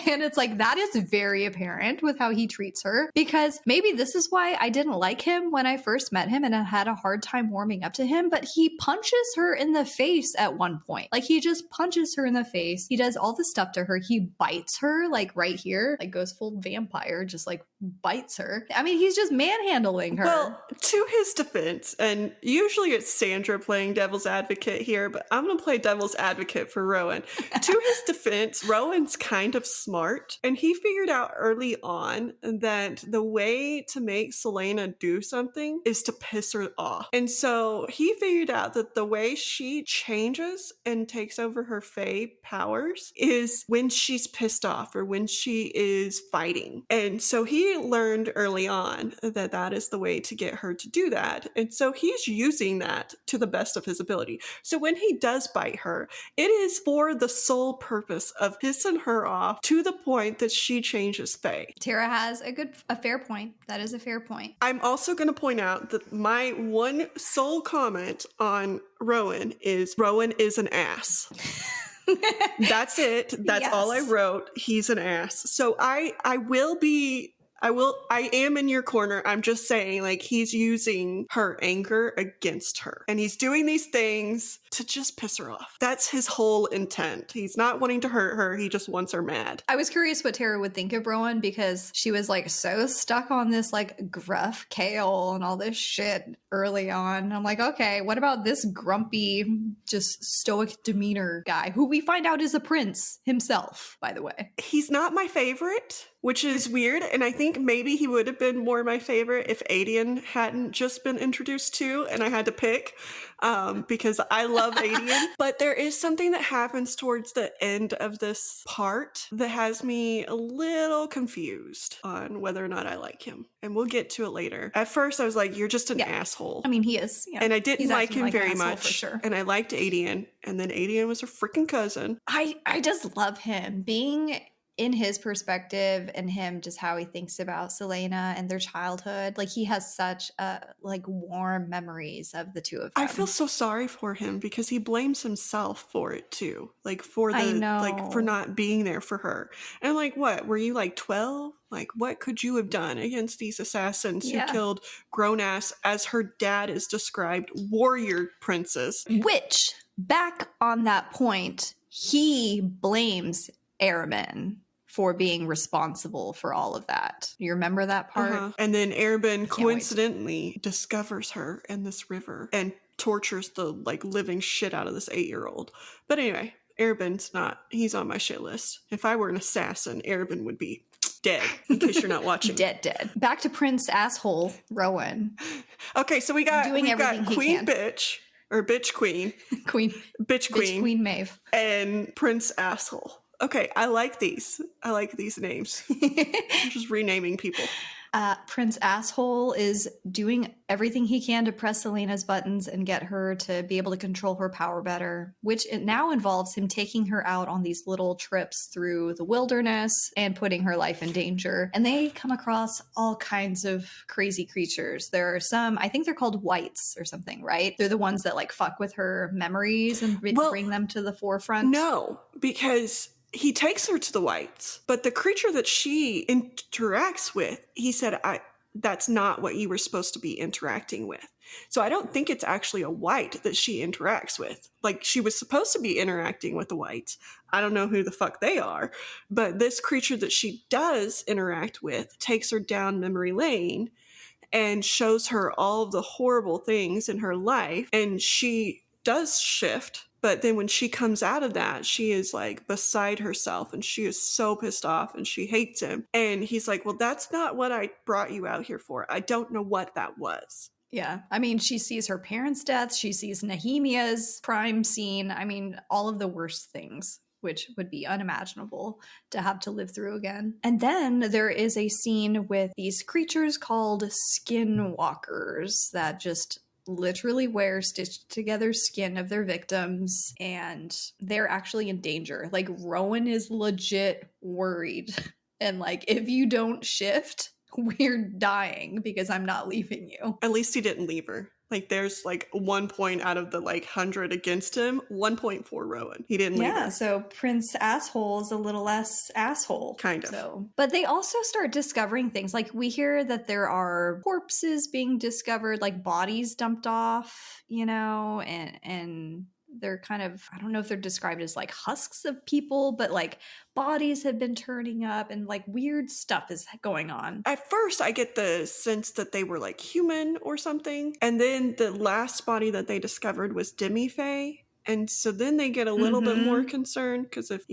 And it's like, that is very apparent with how he treats her, because maybe this is why I didn't like him when I first met him and I had a hard time warming up to him. But he punches her in the face at one point. Like he just punches her in the face. He does all this stuff to her. He bites her like right here, like goes full vampire, just like bites her. I mean, he's just manhandling her. Well, to his defense, and usually it's Sandra playing devil's advocate here, but I'm going to play devil's advocate for Rowan. To his defense, Rowan's kind of smart, and he figured out early on that the way to make Celaena do something is to piss her off. And so he figured out that the way she changes and takes over her fae powers is when she's pissed off or when she is fighting. And so he learned early on that that is the way to get her to do that. And so he's using that to the best of his ability. So when he does bite her, it is for the sole purpose of pissing her off to the point that she changes fae. Tera has a fair point. That is a fair point. I'm also going to point out that my one sole comment on Rowan is an ass. That's it. That's Yes. all I wrote. He's an ass. So I am in your corner. I'm just saying, like, he's using her anger against her. And he's doing these things to just piss her off. That's his whole intent. He's not wanting to hurt her. He just wants her mad. I was curious what Tera would think of Rowan, because she was like so stuck on this like gruff kale and all this shit early on. I'm like, okay, what about this grumpy, just stoic demeanor guy who we find out is a prince himself, by the way? He's not my favorite, which is weird. And I think maybe he would have been more my favorite if Aedion hadn't just been introduced to and I had to pick, because I love Aedion. But there is something that happens towards the end of this part that has me a little confused on whether or not I like him. And we'll get to it later. At first I was like, you're just an asshole. I mean, he is. Yeah. And I didn't like him very much. For sure. And I liked Aedion. And then Aedion was her freaking cousin. I just love him being in his perspective and him just how he thinks about Celaena and their childhood. Like, he has such like warm memories of the two of them. I feel so sorry for him because he blames himself for it too. Like for for not being there for her. And like, what? Were you like 12? Like, what could you have done against these assassins who killed grown-ass, as her dad is described, warrior princes? Which, back on that point, he blames Arabin for being responsible for all of that. You remember that part? And then Arabin coincidentally discovers her in this river and tortures the like living shit out of this 8-year-old. But anyway, Arabin's not, he's on my shit list. If I were an assassin, Arabin would be dead, in case you're not watching. Dead. Back to Prince Asshole Rowan. Okay, so we've got Queen Bitch, or bitch queen. Queen. Bitch queen. Bitch Queen Maeve. And Prince Asshole. Okay, I like these. I like these names. I'm just renaming people. Prince Asshole is doing everything he can to press Selena's buttons and get her to be able to control her power better, which it now involves him taking her out on these little trips through the wilderness and putting her life in danger. And they come across all kinds of crazy creatures. There are some, I think they're called wights or something, right? They're the ones that like fuck with her memories and bring them to the forefront. No, because he takes her to the wights, but the creature that she interacts with, he said, that's not what you were supposed to be interacting with. So I don't think it's actually a wight that she interacts with. Like, she was supposed to be interacting with the wights. I don't know who the fuck they are, but this creature that she does interact with takes her down memory lane and shows her all of the horrible things in her life, and she does shift. But then when she comes out of that, she is like beside herself and she is so pissed off and she hates him. And he's like, well, that's not what I brought you out here for. I don't know what that was. Yeah. I mean, she sees her parents' deaths. She sees Nehemiah's crime scene. I mean, all of the worst things, which would be unimaginable to have to live through again. And then there is a scene with these creatures called skinwalkers that just literally wear stitched together skin of their victims, and they're actually in danger. Like, Rowan is legit worried. And like, if you don't shift, we're dying because I'm not leaving you. At least he didn't leave her. Like, there's like 1 point out of the like 100 against him, 1 point for Rowan. He didn't leave her. Yeah, so Prince Asshole is a little less asshole. Kind of. So, but they also start discovering things. Like, we hear that there are corpses being discovered, like bodies dumped off, you know, and they're kind of, I don't know if they're described as like husks of people, but like bodies have been turning up and like weird stuff is going on. At first, I get the sense that they were like human or something. And then the last body that they discovered was Demi-Fae. And so then they get a little bit more concerned because if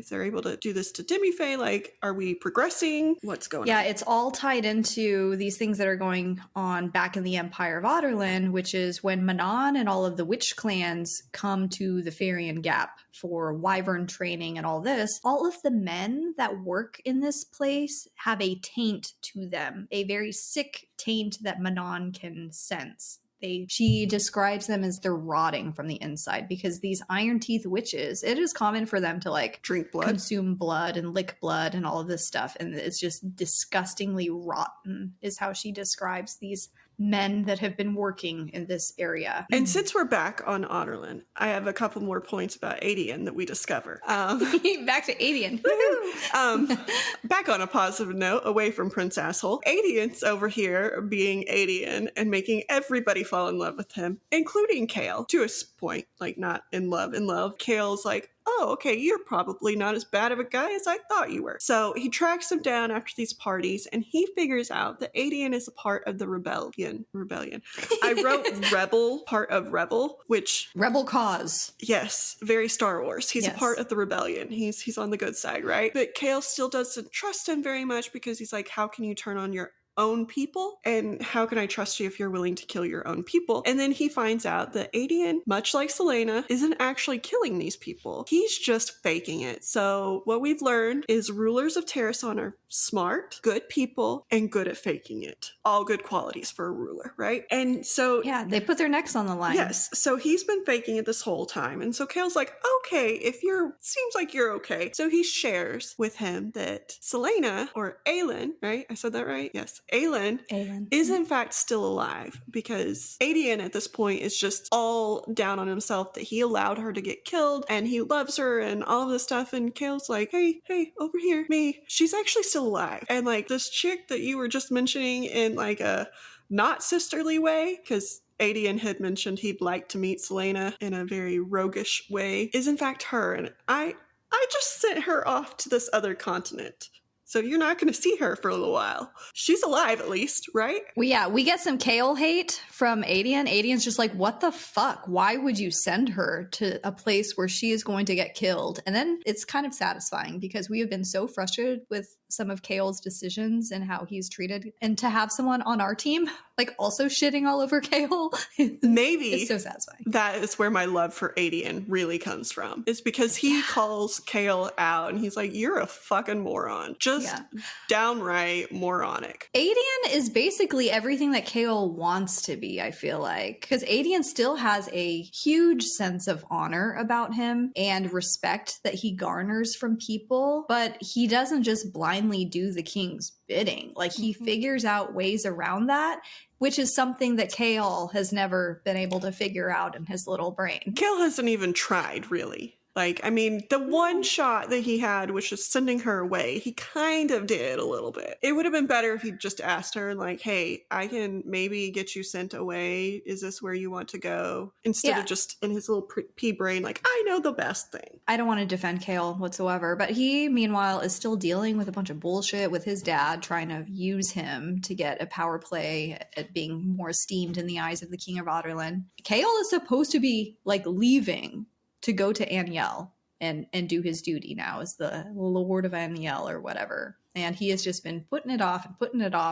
they're able to do this to Demi-Fae, like, are we progressing? What's going on? Yeah, it's all tied into these things that are going on back in the Empire of Adarlan, which is when Manon and all of the witch clans come to the Farian Gap for wyvern training and all this. All of the men that work in this place have a taint to them, a very sick taint that Manon can sense. She describes them as they're rotting from the inside because these Iron Teeth witches, it is common for them to like drink blood, consume blood and lick blood and all of this stuff. And it's just disgustingly rotten is how she describes these men that have been working in this area. And since we're back on Adarlan, I have a couple more points about Aedion that we discover. Back to Aedion. Back on a positive note, away from Prince Asshole. Aedion's over here being Aedion and making everybody fall in love with him, including Kale, to a point, like not in love. Kale's like, oh, okay, you're probably not as bad of a guy as I thought you were. So he tracks him down after these parties, and he figures out that Aedion is a part of the rebellion. I wrote rebel, part of rebel, which... Rebel cause. Yes, very Star Wars. He's a part of the rebellion. He's on the good side, right? But Kale still doesn't trust him very much because he's like, how can you turn on your own people? And how can I trust you if you're willing to kill your own people? And then he finds out that Aedion, much like Selena, isn't actually killing these people. He's just faking it. So what we've learned is rulers of Terrason are smart, good people, and good at faking it. All good qualities for a ruler, right? And so... yeah, they put their necks on the line. Yes. So he's been faking it this whole time. And so Kale's like, okay, seems like you're okay. So he shares with him that Selena, or Aelin, right? I said that right? Yes. Aelin is in fact still alive because Aedion at this point is just all down on himself that he allowed her to get killed and he loves her and all of this stuff. And Kale's like, hey, over here, me. She's actually still alive. And like this chick that you were just mentioning in like a not sisterly way, because Aedion had mentioned he'd like to meet Selena in a very roguish way, is in fact her. And I just sent her off to this other continent. So you're not going to see her for a little while. She's alive at least, right? We get some Chaol hate from Aedion. Aedion's just like, what the fuck? Why would you send her to a place where she is going to get killed? And then it's kind of satisfying because we have been so frustrated with some of Chaol's decisions and how he's treated. And to have someone on our team, like, also shitting all over Chaol, maybe it's so satisfying. That is where my love for Aedion really comes from. It's because he calls Chaol out and he's like, you're a fucking moron. Just downright moronic. Aedion is basically everything that Chaol wants to be, I feel like. Because Aedion still has a huge sense of honor about him and respect that he garners from people, but he doesn't just blindly do the king's bidding. Like, he figures out ways around that, which is something that Chaol has never been able to figure out in his little brain. Chaol hasn't even tried, really. Like, I mean, the one shot that he had was just sending her away. He kind of did a little bit. It would have been better if he just asked her, like, hey, I can maybe get you sent away. Is this where you want to go? Instead of just in his little pea brain, like, I know the best thing. I don't want to defend Chaol whatsoever, but he, meanwhile, is still dealing with a bunch of bullshit with his dad, trying to use him to get a power play at being more esteemed in the eyes of the King of Adarlan. Chaol is supposed to be, like, leaving to go to Aniel and do his duty now as the Lord of Aniel or whatever. And he has just been putting it off.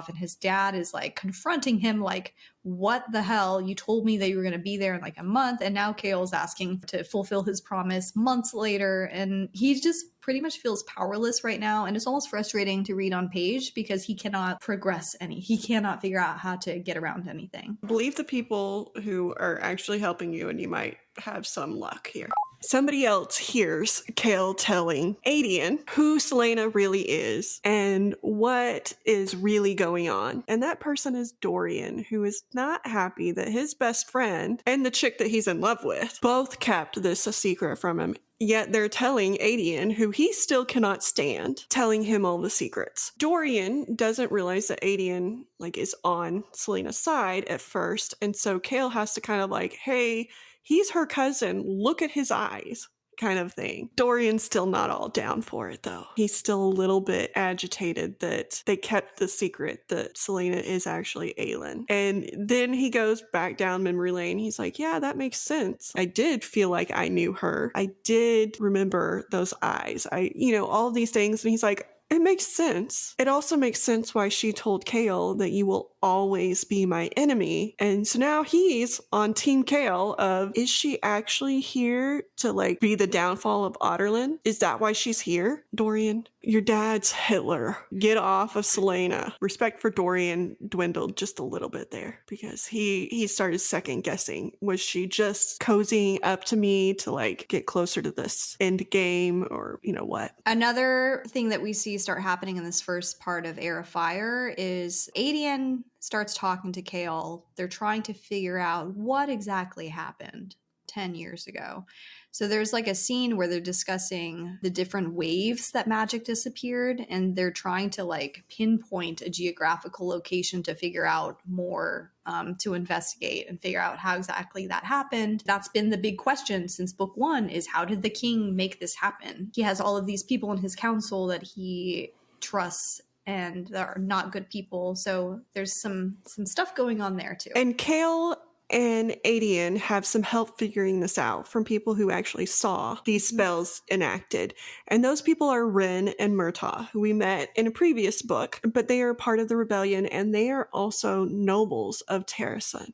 And his dad is like confronting him like, what the hell? You told me that you were going to be there in like a month. And now Chaol's asking to fulfill his promise months later. And he just pretty much feels powerless right now. And it's almost frustrating to read on page because he cannot progress he cannot figure out how to get around anything. Believe the people who are actually helping you and you might have some luck here. Somebody else hears Chaol telling Aedion who Celaena really is and what is really going on. And that person is Dorian, who is not happy that his best friend and the chick that he's in love with both kept this a secret from him. Yet they're telling Aedion, who he still cannot stand, telling him all the secrets. Dorian doesn't realize that Aedion is on Celaena's side at first. And so Chaol has to kind of like, hey, he's her cousin. Look at his eyes, kind of thing. Dorian's still not all down for it, though. He's still a little bit agitated that they kept the secret that Celaena is actually Aelin. And then he goes back down memory lane. He's like, yeah, that makes sense. I did feel like I knew her. I did remember those eyes. All these things. And he's like, it makes sense. It also makes sense why she told Chaol that you will always be my enemy. And so now he's on Team Chaol of, is she actually here to be the downfall of Adarlan? Is that why she's here? Dorian, your dad's Hitler. Get off of Celaena. Respect for Dorian dwindled just a little bit there because he started second guessing. Was she just cozying up to me to get closer to this end game or what? Another thing that we see start happening in this first part of Heir of Fire is Aedion starts talking to Chaol. They're trying to figure out what exactly happened 10 years ago. So there's a scene where they're discussing the different waves that magic disappeared, and they're trying to pinpoint a geographical location to figure out more, to investigate and figure out how exactly that happened. That's been the big question since book 1 is, how did the king make this happen? He has all of these people in his council that he trusts and they're not good people. So there's some stuff going on there too. And Chaol and Aedion have some help figuring this out from people who actually saw these spells enacted. And those people are Ren and Murtaugh, who we met in a previous book, but they are part of the rebellion and they are also nobles of Terrasun.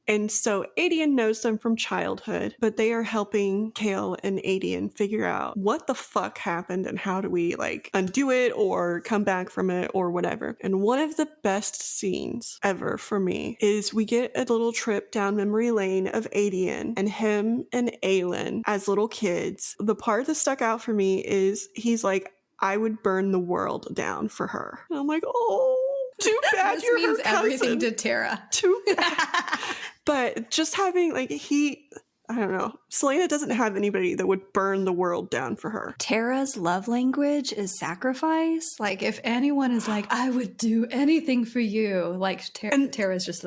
And so Aedion knows them from childhood, but they are helping Chaol and Aedion figure out what the fuck happened and how do we undo it or come back from it or whatever. And one of the best scenes ever for me is we get a little trip down memory lane of Aedion and him and Aelin as little kids. The part that stuck out for me is he's like, I would burn the world down for her. And I'm like, oh, too bad you're her cousin. This means everything to Tera. Too bad. But just having, I don't know, Celaena doesn't have anybody that would burn the world down for her. Tera's love language is sacrifice. If anyone is I would do anything for you, Tera's just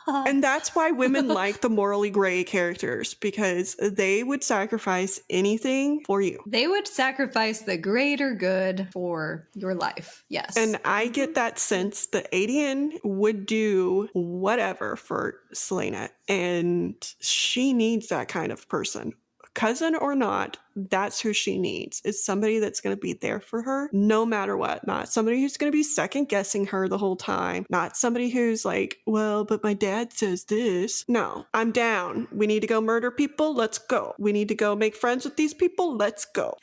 And that's why women like the morally gray characters, because they would sacrifice anything for you. They would sacrifice the greater good for your life. Yes. And I get that sense that Aedion would do whatever for Selena, and she needs that kind of person. Cousin or not, that's who she needs, is somebody that's going to be there for her no matter what. Not somebody who's going to be second guessing her the whole time. Not somebody who's like, well, but my dad says this. No, I'm down. We need to go murder people. Let's go. We need to go make friends with these people. Let's go.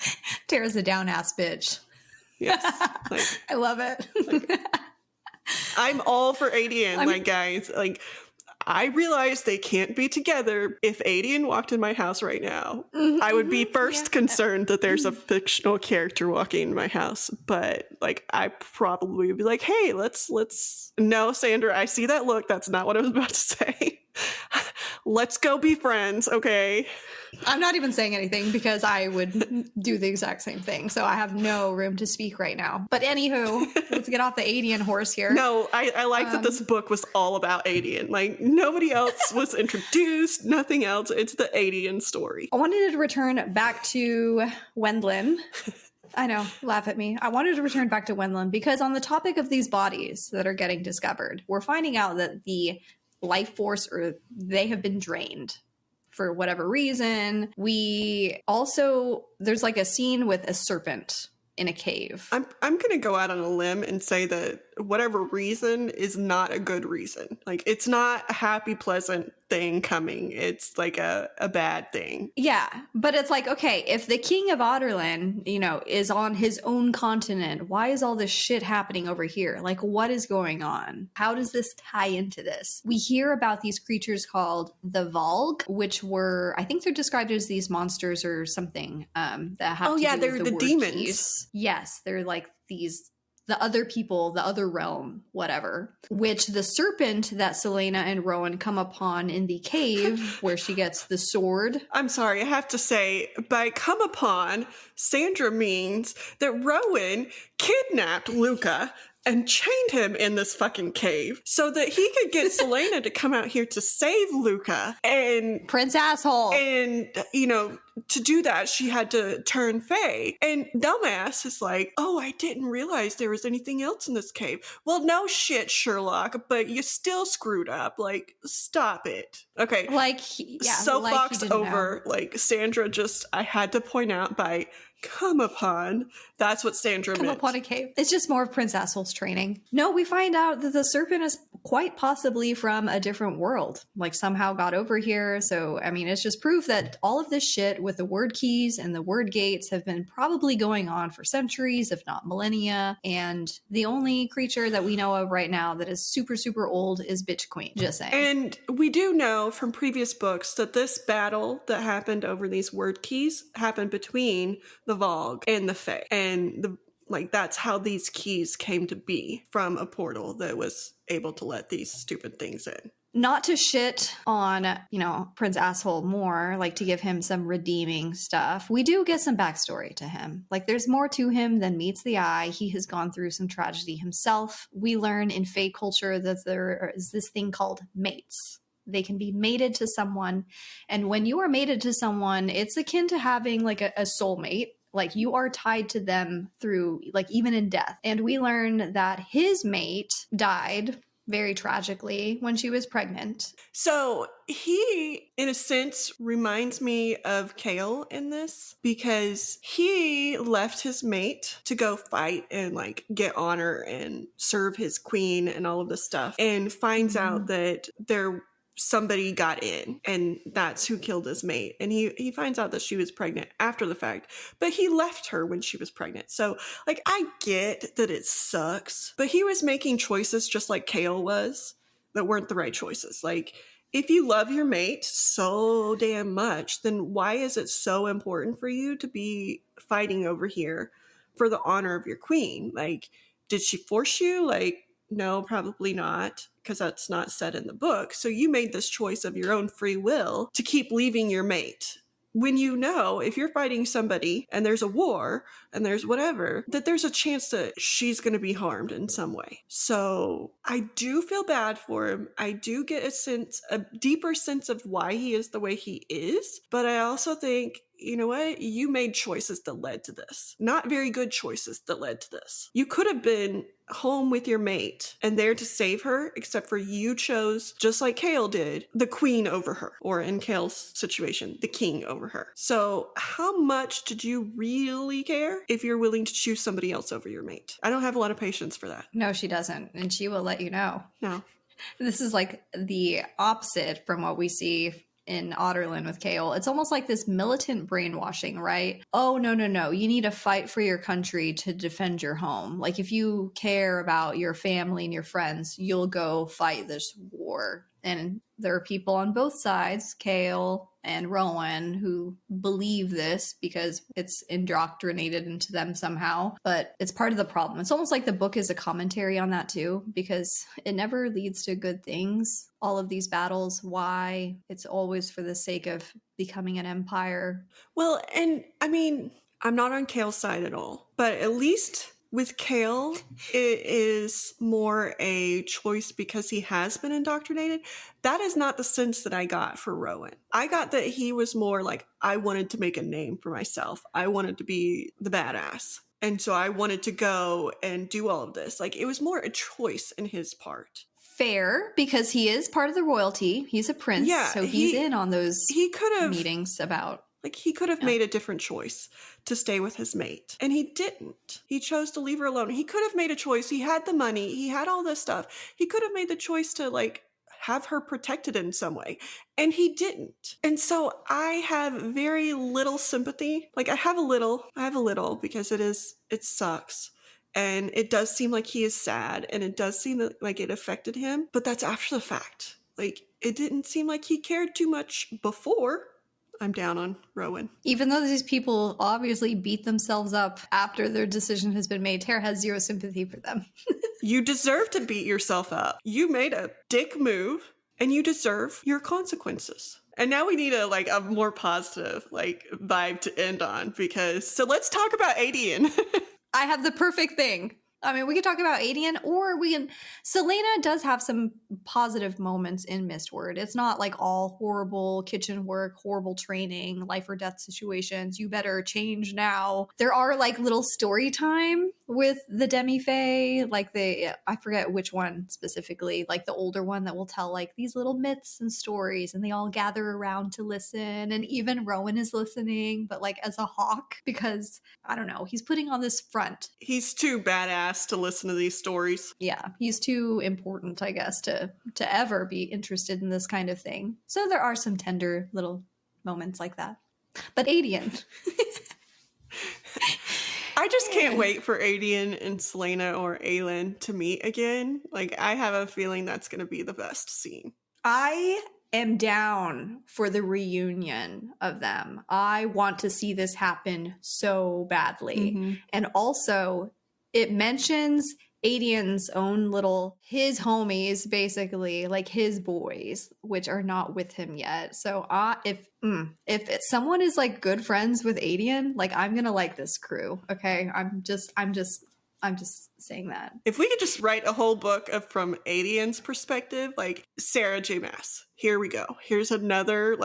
Tara's a down ass bitch. Yes. Like, I love it. like, I'm all for Aedion, guys. Like, I realize they can't be together. If Aedion walked in my house right now, I would be first concerned that there's a fictional character walking in my house. But like, I probably would be like, hey, let's. No, Sandra, I see that look. That's not what I was about to say. Let's go be friends, okay? I'm not even saying anything because I would do the exact same thing. So I have no room to speak right now. But anywho, let's get off the Aedion horse here. No, I like that this book was all about Aedion. Like, nobody else was introduced, nothing else. It's the Aedion story. I wanted to return back to Wendlyn. I know, laugh at me. I wanted to return back to Wendlyn because on the topic of these bodies that are getting discovered, we're finding out that the life force, or they have been drained for whatever reason. There's like a scene with a serpent in a cave. I'm going to go out on a limb and say that whatever reason is not a good reason. Like, it's not a happy, pleasant thing coming. It's like a bad thing. Yeah, but it's like, okay, if the king of Otterlyn, is on his own continent, why is all this shit happening over here? Like, what is going on? How does this tie into this? We hear about these creatures called the Valg, which were, I think they're described as these monsters or something that have to do they're with the word demons. keys. Yes, they're like the other people, the other realm, whatever, which the serpent that Selena and Rowan come upon in the cave where she gets the sword. I'm sorry, I have to say, by come upon, Sandra means that Rowan kidnapped Luca and chained him in this fucking cave so that he could get Selena to come out here to save Luca. And Prince Asshole. And, to do that, she had to turn Fae. And dumbass is like, oh, I didn't realize there was anything else in this cave. Well, no shit, Sherlock, but you still screwed up. Like, stop it. Okay. Soapbox over. Like, Sandra I had to point out by come upon. That's what Sandra meant. Come upon a cave. It's just more of Prince Asshole's training. No, we find out that the serpent is quite possibly from a different world. Like, somehow got over here. So, I mean, it's just proof that all of this shit with the word keys and the word gates have been probably going on for centuries, if not millennia. And the only creature that we know of right now that is super, super old is Bitch Queen. Just saying. And we do know from previous books that this battle that happened over these word keys happened between the Valg and the Fae. And that's how these keys came to be, from a portal that was able to let these stupid things in. Not to shit on, Prince Asshole more, like to give him some redeeming stuff. We do get some backstory to him. Like, there's more to him than meets the eye. He has gone through some tragedy himself. We learn in Fae culture that there is this thing called mates. They can be mated to someone. And when you are mated to someone, it's akin to having like a soulmate. Like, you are tied to them through, like, even in death. And we learn that his mate died very tragically when she was pregnant. So he, in a sense, reminds me of Kale in this, because he left his mate to go fight and get honor and serve his queen and all of this stuff, and finds out that somebody got in, and that's who killed his mate. And he finds out that she was pregnant after the fact, but he left her when she was pregnant. So I get that it sucks, but he was making choices just like Kale was that weren't the right choices. Like, if you love your mate so damn much, then why is it so important for you to be fighting over here for the honor of your queen? Like, did she force you? No, probably not, because that's not said in the book. So you made this choice of your own free will to keep leaving your mate. when you know if you're fighting somebody and there's a war and there's whatever, that there's a chance that she's going to be harmed in some way. So I do feel bad for him. I do get a deeper sense of why he is the way he is. But I also think, you know what? You made choices that led to this. Not very good choices that led to this. You could have been home with your mate and there to save her, except for you chose, just like Chaol did, the queen over her, or in Chaol's situation, the king over her. So how much did you really care if you're willing to choose somebody else over your mate? I don't have a lot of patience for that. No, she doesn't. And she will let you know. No. This is like the opposite from what we see in Otterlyn with Chaol. It's almost like this militant brainwashing, right? Oh, no. You need to fight for your country to defend your home. Like if you care about your family and your friends, you'll go fight this war. And there are people on both sides, Chaol and Rowan, who believe this because it's indoctrinated into them somehow. But it's part of the problem. It's almost like the book is a commentary on that too, because it never leads to good things. All of these battles, why? It's always for the sake of becoming an empire. Well, and I mean, I'm not on Chaol's side at all, but at least with Chaol, it is more a choice because he has been indoctrinated. That is not the sense that I got for Rowan. I got that he was more like, I wanted to make a name for myself. I wanted to be the badass. And so I wanted to go and do all of this. Like, it was more a choice in his part. Fair, because he is part of the royalty. He's a prince, so he's in on those meetings about... Like, he could have made a different choice to stay with his mate. And he didn't. He chose to leave her alone. He could have made a choice. He had the money. He had all this stuff. He could have made the choice to, like, have her protected in some way. And he didn't. And so I have very little sympathy. Like, I have a little because it sucks. And it does seem like he is sad. And it does seem like it affected him. But that's after the fact. Like, it didn't seem like he cared too much before. I'm down on Rowan. Even though these people obviously beat themselves up after their decision has been made, Tera has zero sympathy for them. You deserve to beat yourself up. You made a dick move, and you deserve your consequences. And now we need a more positive vibe to end on, so let's talk about Aedion. I have the perfect thing. I mean, we could talk about Aedion, or we can... Celaena does have some positive moments in Mistward. It's not like all horrible kitchen work, horrible training, life or death situations. You better change now. There are little story time with the Demi-Fae, I forget which one specifically, the older one that will tell these little myths and stories, and they all gather around to listen. And even Rowan is listening, but as a hawk, because I don't know, he's putting on this front. He's too badass to listen to these stories. Yeah, he's too important, I guess, to ever be interested in this kind of thing. So there are some tender little moments like that. But Aedion. I just can't wait for Aedion and Celaena or Aelin to meet again. I have a feeling that's going to be the best scene. I am down for the reunion of them. I want to see this happen so badly. Mm-hmm. And also, it mentions Aedion's own his homies, basically, his boys, which are not with him yet. So if someone is good friends with Aedion, I'm gonna like this crew. Okay, I'm just saying that. If we could just write a whole book from Aedion's perspective, Sarah J Maas. Here we go. Here's another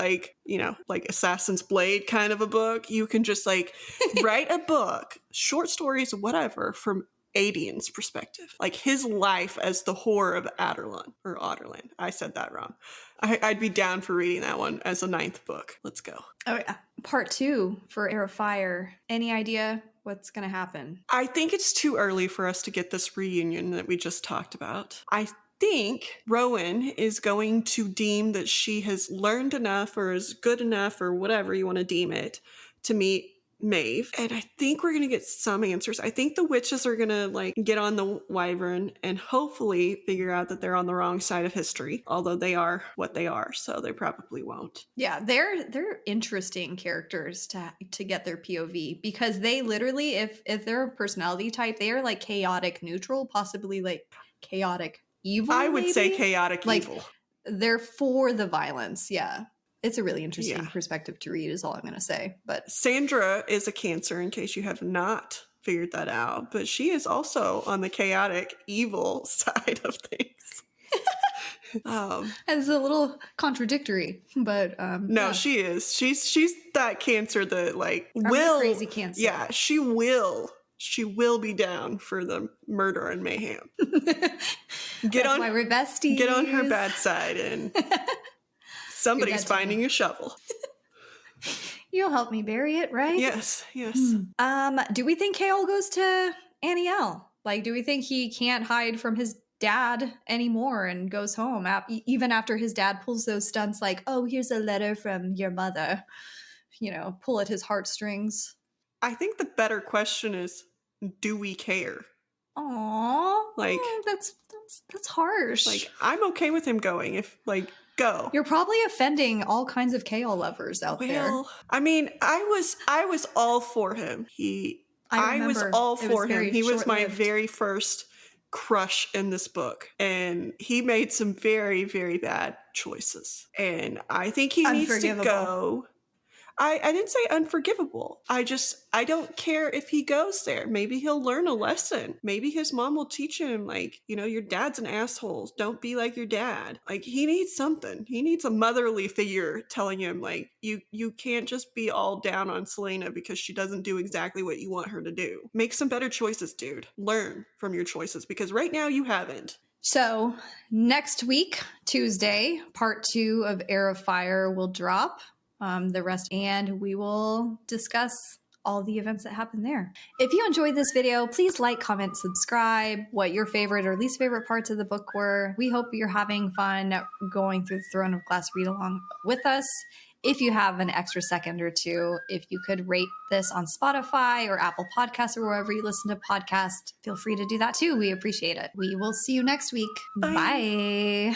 Assassin's Blade kind of a book. You can just write a book, short stories, whatever, from Aedion's perspective, his life as the whore of Otterlyn. I said that wrong. I'd be down for reading that one as a 9th book. Let's go. Oh yeah, part 2 for Heir of Fire. Any idea what's going to happen? I think it's too early for us to get this reunion that we just talked about. I think Rowan is going to deem that she has learned enough or is good enough or whatever you want to deem it to meet Maeve, and I think we're gonna get some answers. I think the witches are gonna get on the wyvern and hopefully figure out that they're on the wrong side of history, although they are what they are, so they probably won't. Yeah, they're interesting characters to get their POV, because they literally, if they're a personality type, they are chaotic neutral, possibly chaotic evil. I would say chaotic evil. They're for the violence. Yeah, it's a really interesting perspective to read is all I'm going to say. But Sandra is a Cancer, in case you have not figured that out, but she is also on the chaotic evil side of things. It's a little contradictory, but no, she is. She's that Cancer that like will crazy Cancer. Yeah, she will be down for the murder and mayhem. That's why we're besties. Get on her bad side, and somebody's finding a shovel. You'll help me bury it, right? Yes. Do we think Chaol goes to Annie L? Like, do we think he can't hide from his dad anymore and goes home even after his dad pulls those stunts like, oh, here's a letter from your mother, pull at his heartstrings? I think the better question is, do we care? Aww, like that's harsh. Like, I'm okay with him going if like go. You're probably offending all kinds of Chaol lovers out there. I mean, I was all for him. I was all for him. He was my very first crush in this book, and he made some very, very bad choices, and I think he needs to go. I didn't say unforgivable. I don't care if he goes there. Maybe he'll learn a lesson. Maybe his mom will teach him, like, your dad's an asshole. Don't be like your dad. Like, he needs something. He needs a motherly figure telling him, like, you can't just be all down on Selena because she doesn't do exactly what you want her to do. Make some better choices, dude. Learn from your choices, because right now you haven't. So next week, Tuesday, part 2 of Heir of Fire will drop. The rest, and we will discuss all the events that happen there. If you enjoyed this video, please like, comment, subscribe, what your favorite or least favorite parts of the book were. We hope you're having fun going through the Throne of Glass read along with us. If you have an extra second or two, if you could rate this on Spotify or Apple Podcasts or wherever you listen to podcasts, feel free to do that too. We appreciate it. We will see you next week. Bye.